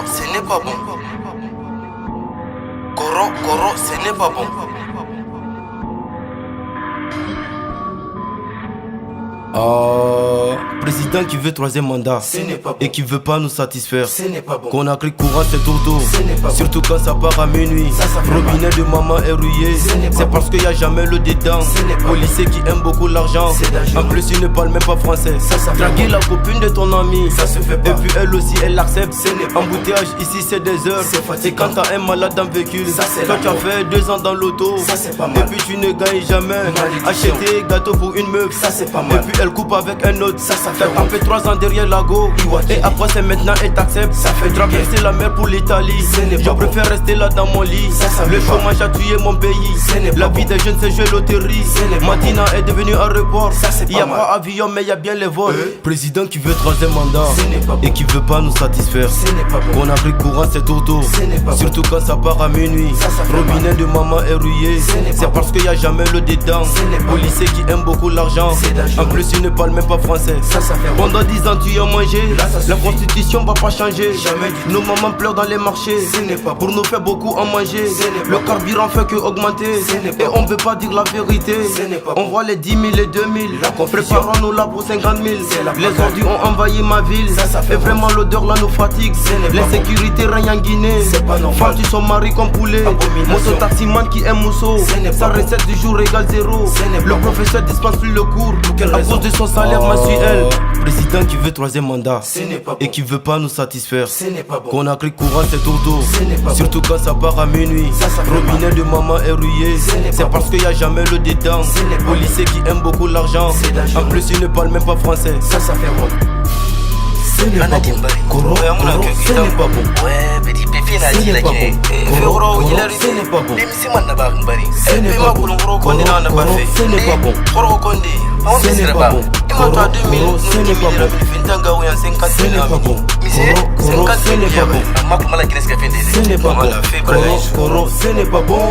ce n'est pas bon. Koro, ce n'est pas bon. Président qui veut troisième mandat et qui veut pas nous satisfaire. Qu'on a cru courant c'est toto, surtout quand ça part à minuit. Robinet de maman est rouillé, c'est parce qu'il y a jamais le dédain. Policier qui aime beaucoup l'argent, en plus il ne parle même pas français. Draguer la copine de ton ami, et puis elle aussi elle l'accepte. Embouteillage ici c'est des heures, et quand t'as un malade en véhicule, toi tu as fait 2 ans dans l'auto, et puis tu ne gagnes jamais. Acheter gâteau pour une meuf, et puis elle coupe avec un autre. T'as tapé 3 ans derrière la go, et après c'est maintenant elle t'accepte. Traverser la mer pour l'Italie, je préfère rester là dans mon lit. Le chômage a tué mon pays, la vie des jeunes c'est jouer loterie. Madina est devenue un report, il y a pas avion mais il y a bien les vols. Président qui veut troisième mandat et qui veut pas nous satisfaire. Qu'on a pris courant c'est toto, surtout quand ça part à minuit. Robinet de maman est rouillé, c'est parce qu'il y a jamais le dédain. Policier qui aime beaucoup l'argent, en plus il ne parle même pas français. Pendant 10 ans tu as mangé, la constitution va pas changer. Nos mamans pleurent dans les marchés, pour nous faire beaucoup en manger. Le carburant fait que augmenter, et on veut pas dire la vérité. On voit les 10 000 et 2 000, préparons-nous là pour 50 000. Les ordures ont envahi ma ville, et vraiment l'odeur là nous fatigue. L'insécurité règne en Guinée, femmes qui sont mariées comme poulet. Moto taximan qui aime Mousso, sa recette du jour égale 0. Le professeur dispense plus le cours, à cause de son salaire mensuel. Président qui veut troisième mandat et qui veut pas nous satisfaire. Qu'on a cru courant c'est toto, surtout quand ça part à minuit. Robinet de maman est rouillé, c'est parce qu'il y a jamais le dédain. Policier qui aime beaucoup l'argent, en plus il ne parle même pas français. Ça fait bon. Ce n'est pas bon. Koro, ce n'est pas bon. Ouais, petit péfé n'a dit la guinée. Ferro, il a Ce n'est pas bon. si man n'a pas mbari. Ce n'est pas bon. Ce n'est pas bon. Koro Kondé, Ce n'est pas bon. Imata 2000, Ce n'est pas bon. Fintanga ou 50 Ce n'est pas bon. Misé, 50 Ce n'est pas bon. Makmala Guinness Café. Ce n'est pas bon. Koro, ce n'est pas bon.